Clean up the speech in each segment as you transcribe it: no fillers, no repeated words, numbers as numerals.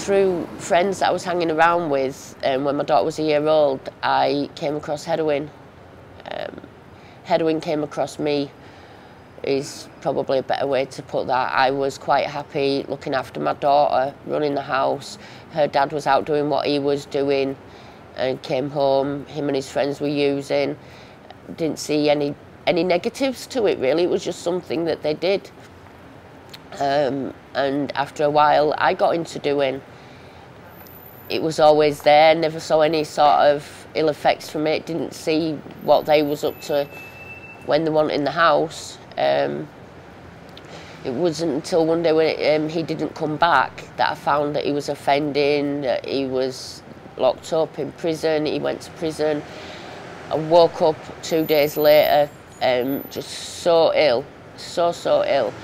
through friends that I was hanging around with, when my daughter was a year old, I came across heroin. Heroin came across me is probably a better way to put that. I was quite happy looking after my daughter, running the house. Her dad was out doing what he was doing and came home, him and his friends were using. Didn't see any negatives to it really, it was just something that they did. And after a while I got into doing. It was always there, never saw any sort of ill effects from it, didn't see what they was up to when they weren't in the house. It wasn't until one day when he didn't come back that I found that he was offending, that he was locked up in prison. He went to prison. I woke up 2 days later just so ill, so ill.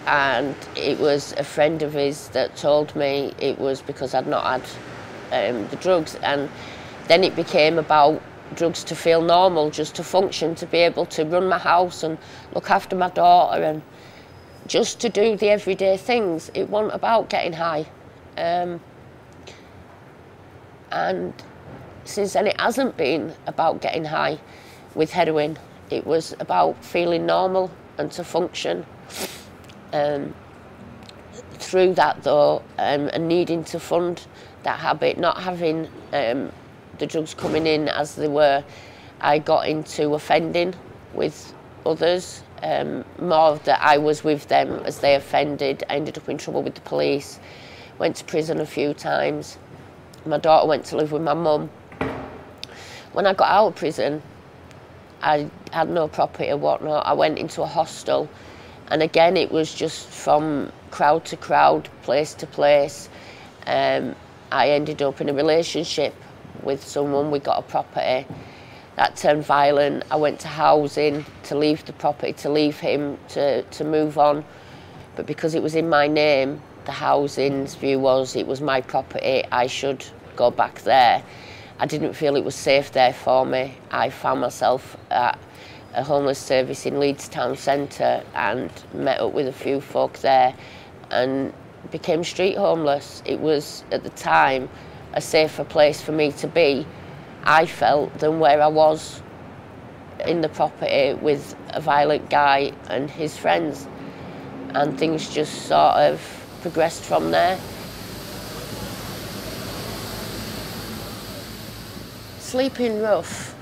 And it was a friend of his that told me it was because I'd not had the drugs. And then it became about drugs to feel normal, just to function, to be able to run my house and look after my daughter and just to do the everyday things. It wasn't about getting high. And since then it hasn't been about getting high with heroin. It was about feeling normal and to function. Through that though, and needing to fund that habit, not having the drugs coming in as they were, I got into offending with others. More that I was with them as they offended. I ended up in trouble with the police, went to prison a few times. My daughter went to live with my mum. When I got out of prison, I had no property or whatnot. I went into a hostel, and again it was just from crowd to crowd, place to place. I ended up in a relationship with someone, we got a property. That turned violent. I went to housing to leave the property, to leave him, to move on. But because it was in my name, the housing's view was it was my property, I should go back there. I didn't feel it was safe there for me. I found myself at a homeless service in Leeds town centre and met up with a few folk there and became street homeless. It was, at the time, a safer place for me to be, I felt, than where I was in the property with a violent guy and his friends. And things just sort of progressed from there. Sleeping rough,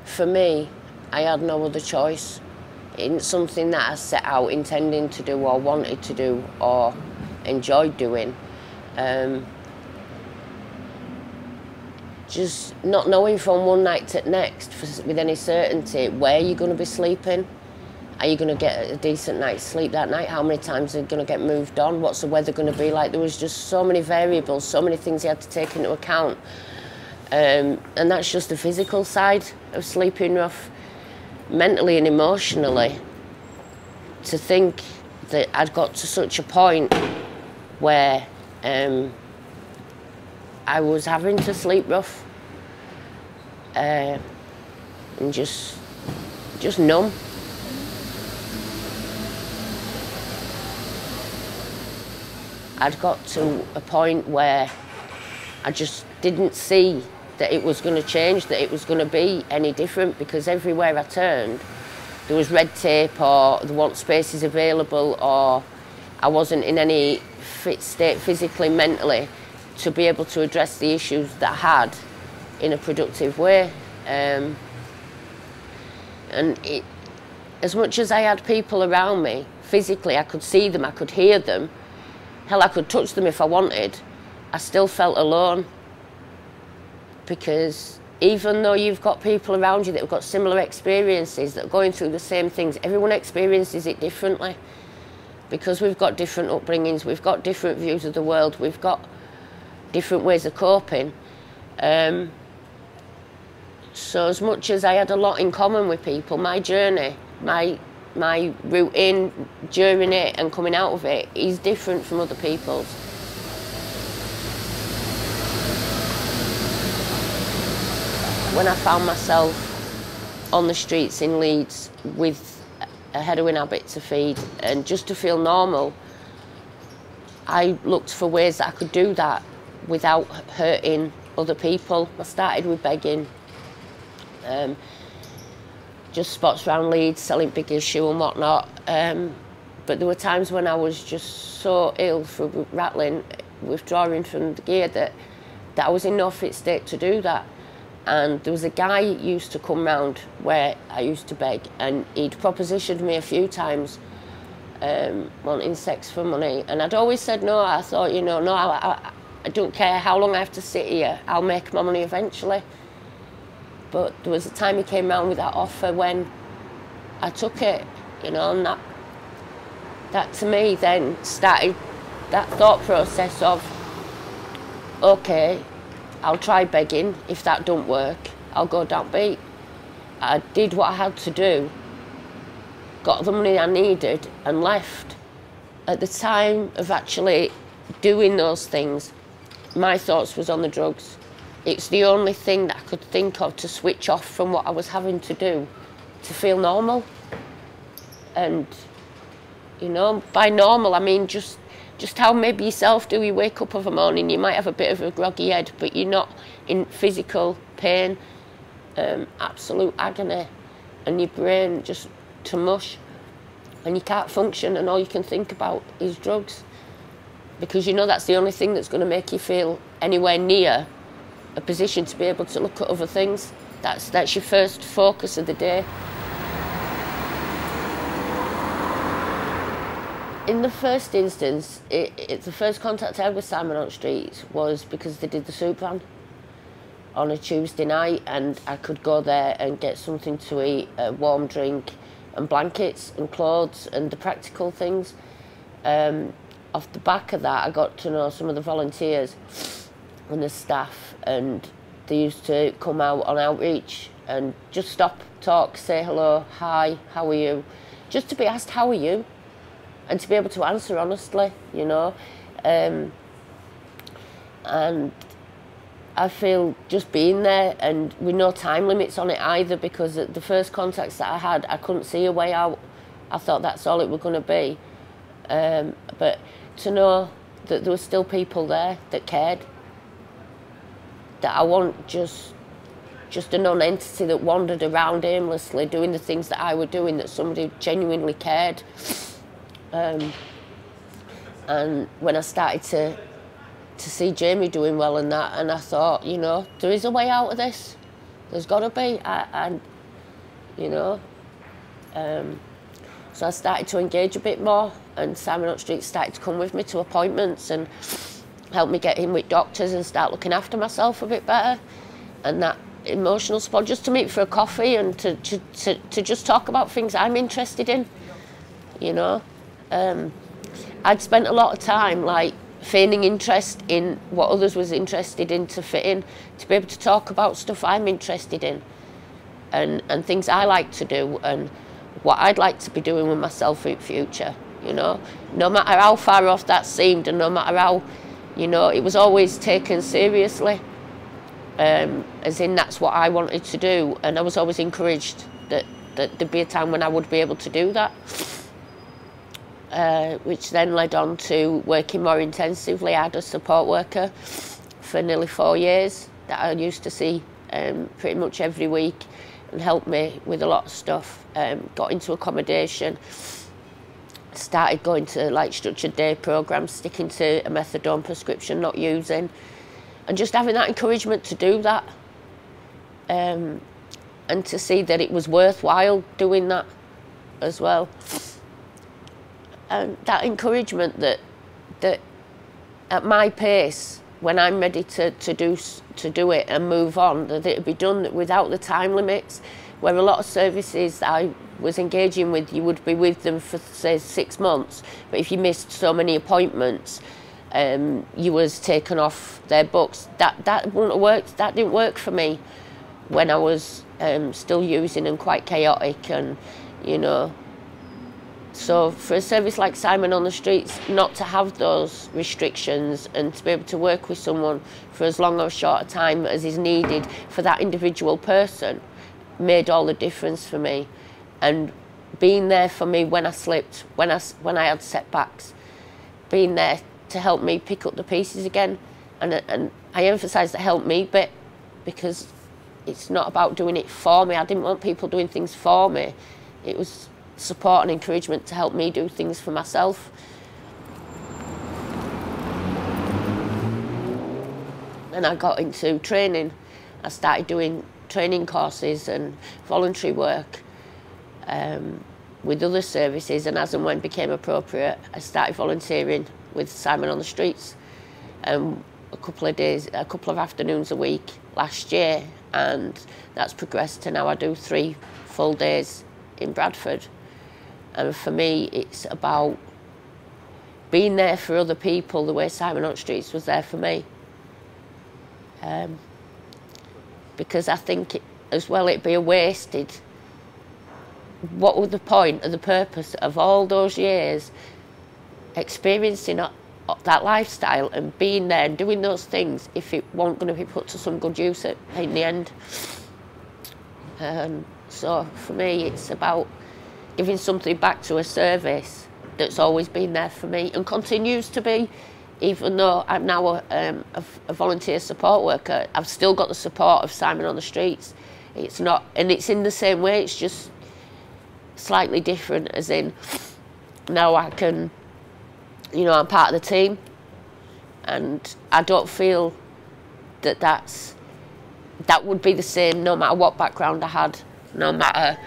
for me, I had no other choice. It wasn't something that I set out intending to do or wanted to do or enjoyed doing. Just not knowing from one night to the next with any certainty where you're going to be sleeping. Are you going to get a decent night's sleep that night? How many times are you going to get moved on? What's the weather going to be like? There was just so many variables, so many things you had to take into account. And that's just the physical side of sleeping rough. Mentally and emotionally, to think that I'd got to such a point where I was having to sleep rough and just numb. I'd got to a point where I just didn't see that it was going to change, that it was going to be any different, because everywhere I turned there was red tape, or there weren't spaces available, or I wasn't in any fit state physically, mentally, to be able to address the issues that I had in a productive way. And as much as I had people around me, physically I could see them, I could hear them, hell, I could touch them if I wanted, I still felt alone. Because even though you've got people around you that have got similar experiences, that are going through the same things, everyone experiences it differently. Because we've got different upbringings, we've got different views of the world, we've got different ways of coping. So as much as I had a lot in common with people, my journey, my route in, during it and coming out of it is different from other people's. When I found myself on the streets in Leeds with a heroin habit to feed and just to feel normal, I looked for ways that I could do that without hurting other people. I started with begging, just spots around Leeds, selling big issue and whatnot. But there were times when I was just so ill from rattling, withdrawing from the gear, that I was in no fit state to do that. And there was a guy who used to come round where I used to beg, and he'd propositioned me a few times, wanting sex for money, and I'd always said no. I thought, you know, no, I don't care how long I have to sit here, I'll make my money eventually. But there was a time he came round with that offer when I took it, you know, and that to me then started that thought process of, okay, I'll try begging. If that don't work, I'll go downbeat. I did what I had to do, got the money I needed and left. At the time of actually doing those things, my thoughts was on the drugs. It's the only thing that I could think of to switch off from what I was having to do to feel normal. And, you know, by normal I mean just how maybe yourself do. You wake up of a morning, you might have a bit of a groggy head, but you're not in physical pain, absolute agony, and your brain just to mush, and you can't function, and all you can think about is drugs, because you know that's the only thing that's going to make you feel anywhere near a position to be able to look at other things. That's your first focus of the day. In the first instance, the first contact I had with Simon on the Street was because they did the soup van on a Tuesday night, and I could go there and get something to eat, a warm drink and blankets and clothes and the practical things. Off the back of that, I got to know some of the volunteers and the staff, and they used to come out on outreach and just stop, talk, say hello, hi, how are you? Just to be asked, how are you? And to be able to answer honestly, you know. And I feel just being there, and with no time limits on it either, because the first contacts that I had, I couldn't see a way out. I thought that's all it was going to be. But to know that there were still people there that cared, that I wasn't just a non-entity that wandered around aimlessly doing the things that I was doing, that somebody genuinely cared. And when I started to see Jamie doing well in that, and I thought, you know, there is a way out of this. There's got to be. And you know, so I started to engage a bit more, and Simon on the Street started to come with me to appointments and help me get in with doctors and start looking after myself a bit better. And that emotional support, just to meet for a coffee and to just talk about things I'm interested in, you know. I'd spent a lot of time like feigning interest in what others was interested in to fit in, to be able to talk about stuff I'm interested in, and things I like to do, and what I'd like to be doing with myself in future, you know. No matter how far off that seemed, and no matter how, you know, it was always taken seriously, as in that's what I wanted to do, and I was always encouraged that there'd be a time when I would be able to do that. Which then led on to working more intensively. I had a support worker for nearly 4 years that I used to see pretty much every week and helped me with a lot of stuff. Got into accommodation, started going to like structured day programs, sticking to a methadone prescription, not using, and just having that encouragement to do that, and to see that it was worthwhile doing that as well. And that encouragement that at my pace, when I'm ready to do it and move on, that it'd be done without the time limits. Where a lot of services that I was engaging with, you would be with them for say 6 months, but if you missed so many appointments, you was taken off their books. That wouldn't have worked. That didn't work for me when I was still using and quite chaotic, and you know. So for a service like Simon on the Streets, not to have those restrictions and to be able to work with someone for as long or short a time as is needed for that individual person made all the difference for me. And being there for me when I slipped, when I had setbacks, being there to help me pick up the pieces again. And I emphasise the help me bit, because it's not about doing it for me. I didn't want people doing things for me. It was support and encouragement to help me do things for myself. And I got into training. I started doing training courses and voluntary work with other services, and as and when became appropriate, I started volunteering with Simon on the Streets a couple of afternoons a week last year, and that's progressed to now I do 3 full days in Bradford. And for me, it's about being there for other people the way Simon on the Streets was there for me. Because I think as well it'd be a wasted. What was the point or the purpose of all those years experiencing that lifestyle and being there and doing those things if it wasn't going to be put to some good use in the end? So for me, it's about giving something back to a service that's always been there for me and continues to be. Even though I'm now a volunteer support worker, I've still got the support of Simon on the Streets. It's not, and it's in the same way, it's just slightly different, as in now I can, you know, I'm part of the team, and I don't feel that that would be the same no matter what background I had, no matter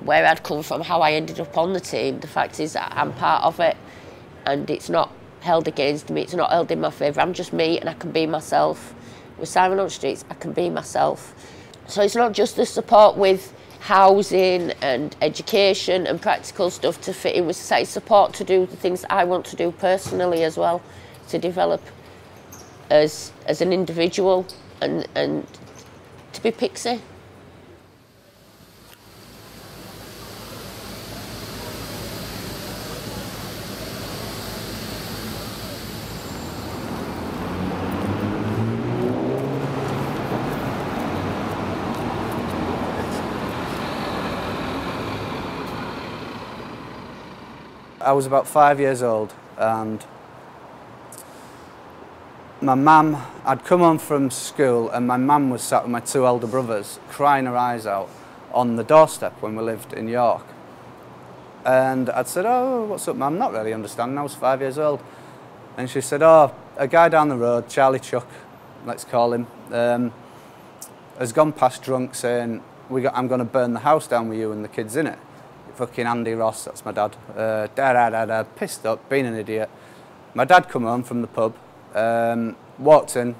where I'd come from, how I ended up on the team. The fact is that I'm part of it, and it's not held against me, it's not held in my favour. I'm just me, and I can be myself. With Simon on the Streets, I can be myself. So it's not just the support with housing and education and practical stuff to fit in with society, support to do the things that I want to do personally as well, to develop as an individual and to be Pixie. I was about 5 years old, and my mum, I'd come home from school and my mum was sat with my 2 elder brothers crying her eyes out on the doorstep when we lived in York. And I'd said, "Oh, what's up, Mum?" Not really understanding, I was 5 years old. And she said, "Oh, a guy down the road, Charlie Chuck, let's call him, has gone past drunk saying, I'm going to burn the house down with you and the kids in it." Fucking Andy Ross, that's my dad. Pissed up, being an idiot. My dad come home from the pub, walked in,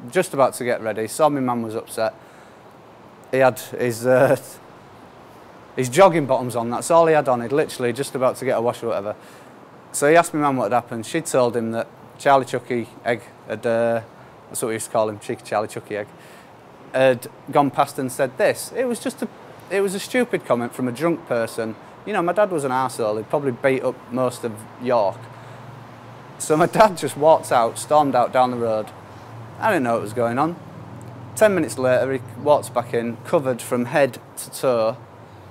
just about to get ready, saw my mum was upset. He had his jogging bottoms on, that's all he had on, he'd literally just about to get a wash or whatever. So he asked my mum what had happened. She'd told him that Charlie Chucky Egg had, that's what we used to call him, Cheeky Charlie Chucky Egg, had gone past and said this. It was a stupid comment from a drunk person. You know, my dad was an arsehole, he'd probably beat up most of York. So my dad just walked out, stormed out down the road. I didn't know what was going on. 10 minutes later, he walks back in, covered from head to toe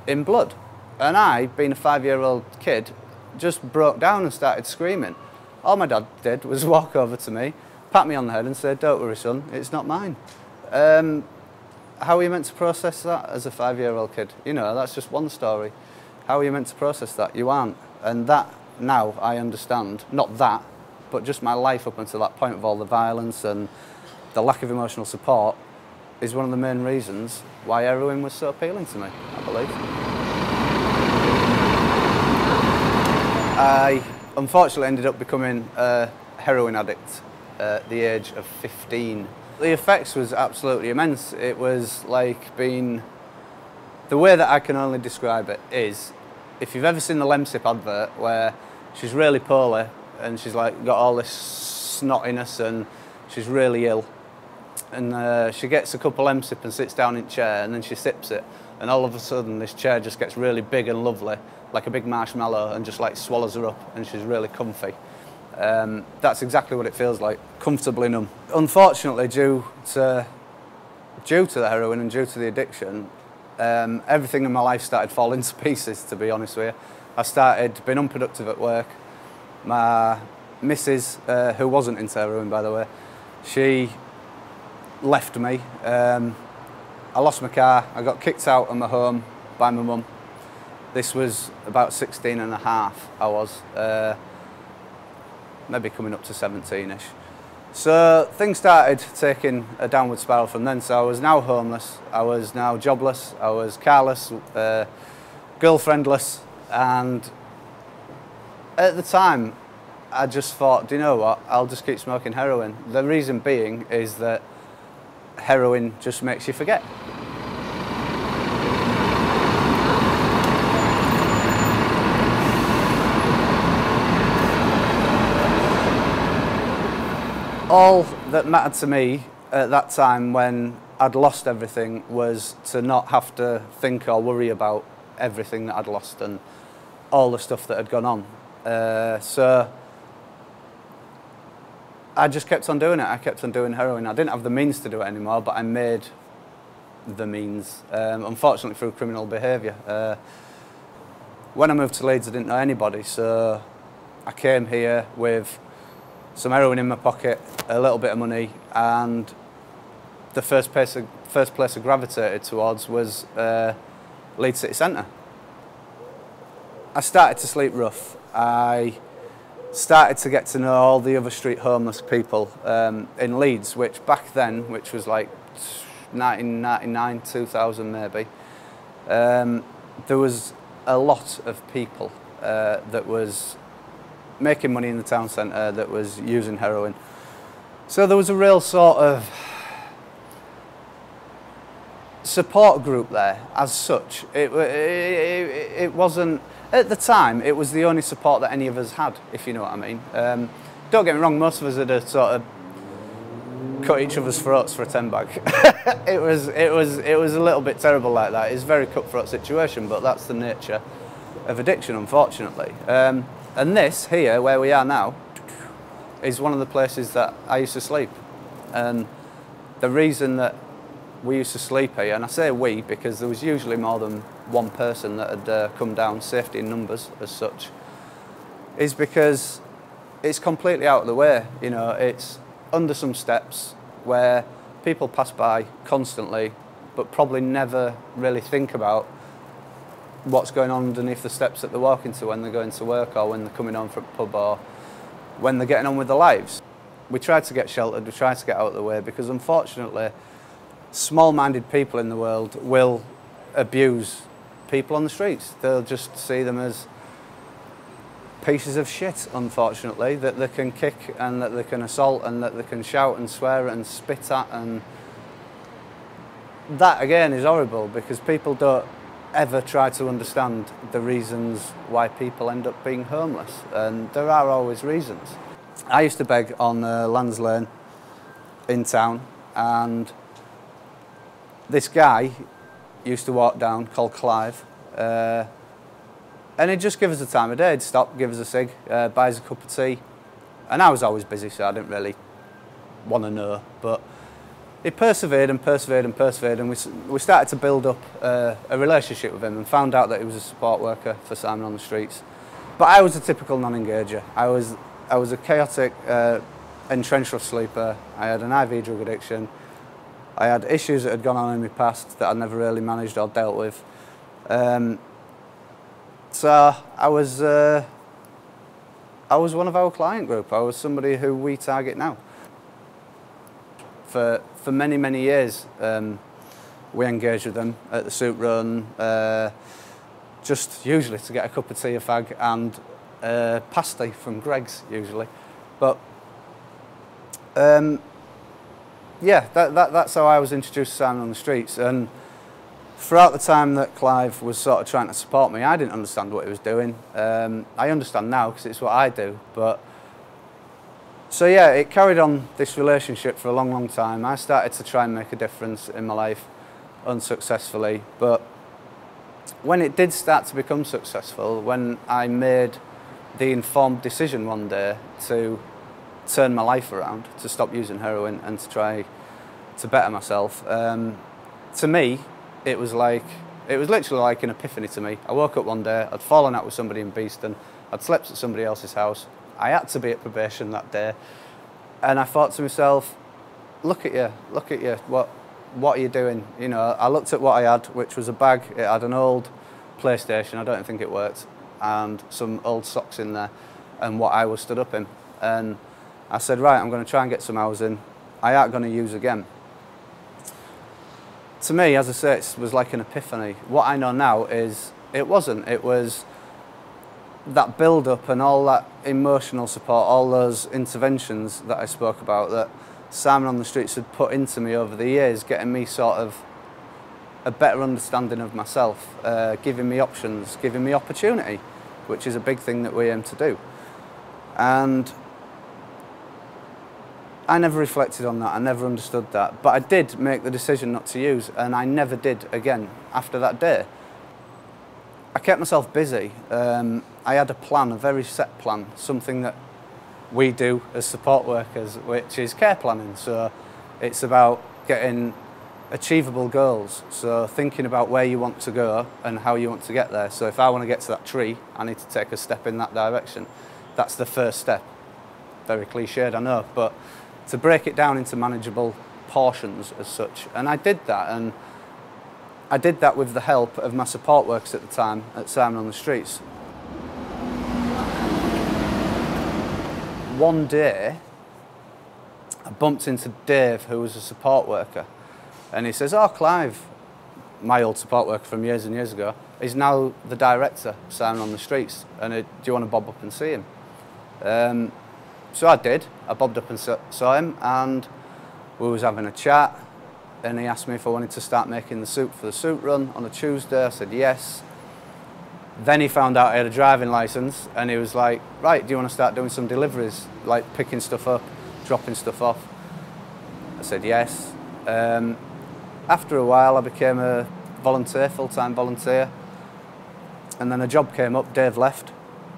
in blood. And I, being a 5-year-old kid, just broke down and started screaming. All my dad did was walk over to me, pat me on the head and say, "Don't worry, son, it's not mine." How are you meant to process that as a 5-year-old kid? You know, that's just one story. How are you meant to process that? You aren't. And that, now I understand, not that, but just my life up until that point of all the violence and the lack of emotional support is one of the main reasons why heroin was so appealing to me, I believe. I unfortunately ended up becoming a heroin addict at the age of 15. The effects was absolutely immense. It was like being... The way that I can only describe it is, if you've ever seen the Lemsip advert where she's really poorly and she's like got all this snottiness and she's really ill, and she gets a cup of Lemsip and sits down in a chair and then she sips it, and all of a sudden this chair just gets really big and lovely, like a big marshmallow, and just like swallows her up and she's really comfy. That's exactly what it feels like, comfortably numb. Unfortunately, due to the heroin and due to the addiction, everything in my life started falling to pieces, to be honest with you. I started being unproductive at work. My missus, who wasn't into heroin by the way, she left me. I lost my car, I got kicked out of my home by my mum. This was about 16 and a half, I was, maybe coming up to 17-ish. So things started taking a downward spiral from then, so I was now homeless, I was now jobless, I was carless, girlfriendless, and at the time I just thought, do you know what, I'll just keep smoking heroin. The reason being is that heroin just makes you forget. All that mattered to me at that time when I'd lost everything was to not have to think or worry about everything that I'd lost and all the stuff that had gone on. So I just kept on doing it. I kept on doing heroin. I didn't have the means to do it anymore, but I made the means, unfortunately through criminal behaviour. When I moved to Leeds, I didn't know anybody, so I came here with some heroin in my pocket, a little bit of money, and the first place I gravitated towards was Leeds city centre. I started to sleep rough. I started to get to know all the other street homeless people in Leeds, which back then, which was like 1999, 2000 maybe, there was a lot of people that was making money in the town centre, that was using heroin. So there was a real sort of support group there as such. It wasn't, at the time, it was the only support that any of us had, if you know what I mean. Don't get me wrong, most of us had sort of cut each other's throats for a 10 bag. it was a little bit terrible like that. It's a very cutthroat situation, but that's the nature of addiction, unfortunately. And this here, where we are now, is one of the places that I used to sleep. And the reason that we used to sleep here, and I say we because there was usually more than one person that had come down, safety in numbers as such, is because it's completely out of the way. You know, it's under some steps where people pass by constantly, but probably never really think about what's going on underneath the steps that they're walking to when they're going to work or when they're coming home from a pub or when they're getting on with their lives. We tried to get sheltered, we tried to get out of the way because unfortunately small-minded people in the world will abuse people on the streets. They'll just see them as pieces of shit, unfortunately, that they can kick and that they can assault and that they can shout and swear and spit at, and that again is horrible because people don't ever try to understand the reasons why people end up being homeless, and there are always reasons. I used to beg on Lands Lane in town, and this guy used to walk down called Clive, and he'd just give us the time of day. He'd stop, give us a cig, buy us a cup of tea, and I was always busy so I didn't really want to know, but he persevered and persevered and persevered, and we started to build up a relationship with him and found out that he was a support worker for Simon on the Streets. But I was a typical non-engager. I was a chaotic, entrenched rough sleeper. I had an IV drug addiction. I had issues that had gone on in my past that I'd never really managed or dealt with. So I was one of our client group. I was somebody who we target now. For many, many years, we engaged with them at the soup run, just usually to get a cup of tea, a fag, and pasty from Greg's, usually. But yeah, that's how I was introduced to Simon on the Streets. And throughout the time that Clive was sort of trying to support me, I didn't understand what he was doing. I understand now because it's what I do, but so yeah, it carried on this relationship for a long, long time. I started to try and make a difference in my life, unsuccessfully. But when it did start to become successful, when I made the informed decision one day to turn my life around, to stop using heroin and to try to better myself, to me, it was literally like an epiphany to me. I woke up one day, I'd fallen out with somebody in Beeston, I'd slept at somebody else's house, I had to be at probation that day. And I thought to myself, look at you, what are you doing? You know, I looked at what I had, which was a bag. It had an old PlayStation, I don't think it worked, and some old socks in there, and what I was stood up in. And I said, right, I'm going to try and get some hours in. I ain't going to use again. To me, as I say, it was like an epiphany. What I know now is it wasn't. It was that build-up and all that emotional support, all those interventions that I spoke about that Simon on the Streets had put into me over the years, getting me sort of a better understanding of myself, giving me options, giving me opportunity, which is a big thing that we aim to do. And I never reflected on that, I never understood that, but I did make the decision not to use, and I never did again after that day. I kept myself busy. I had a plan, a very set plan, something that we do as support workers, which is care planning. So it's about getting achievable goals. So thinking about where you want to go and how you want to get there. So if I want to get to that tree, I need to take a step in that direction. That's the first step. Very cliched, I know, but to break it down into manageable portions as such. And I did that, and I did that with the help of my support workers at the time at Simon on the Streets. One day, I bumped into Dave, who was a support worker, and he says, oh, Clive, my old support worker from years and years ago, is now the director of Simon on the Streets, and do you want to bob up and see him? So I did. I bobbed up and saw him, and we was having a chat, and he asked me if I wanted to start making the soup for the soup run on a Tuesday. I said yes. Then he found out I had a driving licence, and he was like, right, do you want to start doing some deliveries, like picking stuff up, dropping stuff off? I said yes. After a while, I became a volunteer, full-time volunteer, and then a job came up. Dave left.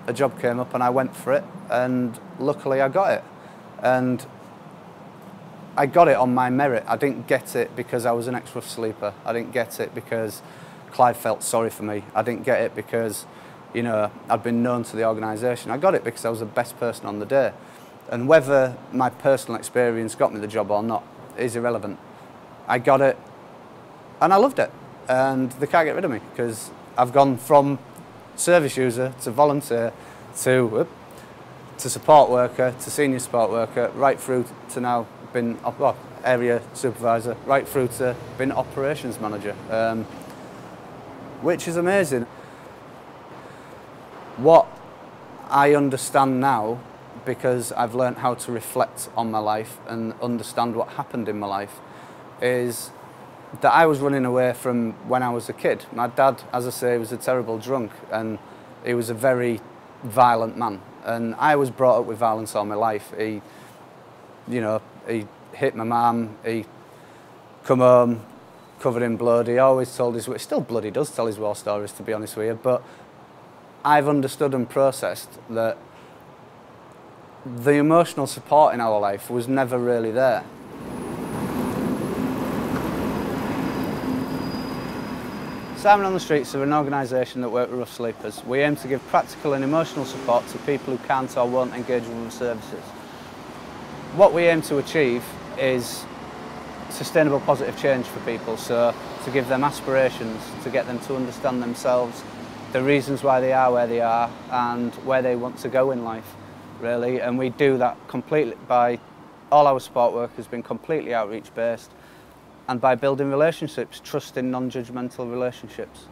A job came up, and I went for it, and luckily I got it. And I got it on my merit. I didn't get it because I was an ex-rough sleeper. I didn't get it because Clive felt sorry for me. I didn't get it because, you know, I'd been known to the organisation. I got it because I was the best person on the day. And whether my personal experience got me the job or not is irrelevant. I got it, and I loved it. And they can't get rid of me because I've gone from service user to volunteer to support worker to senior support worker, right through to now been area supervisor, right through to being operations manager, which is amazing. What I understand now, because I've learned how to reflect on my life and understand what happened in my life, is that I was running away from when I was a kid. My dad, as I say, was a terrible drunk, and he was a very violent man. And I was brought up with violence all my life. He hit my mum, he come home covered in blood. He always told his, still bloody does tell his war stories, to be honest with you, but I've understood and processed that the emotional support in our life was never really there. Simon on the Streets are an organisation that work with rough sleepers. We aim to give practical and emotional support to people who can't or won't engage with the services. What we aim to achieve is sustainable positive change for people, so to give them aspirations, to get them to understand themselves, the reasons why they are where they are and where they want to go in life, really. And we do that completely by all our support work has been completely outreach based, and by building relationships, trusting, non-judgmental relationships.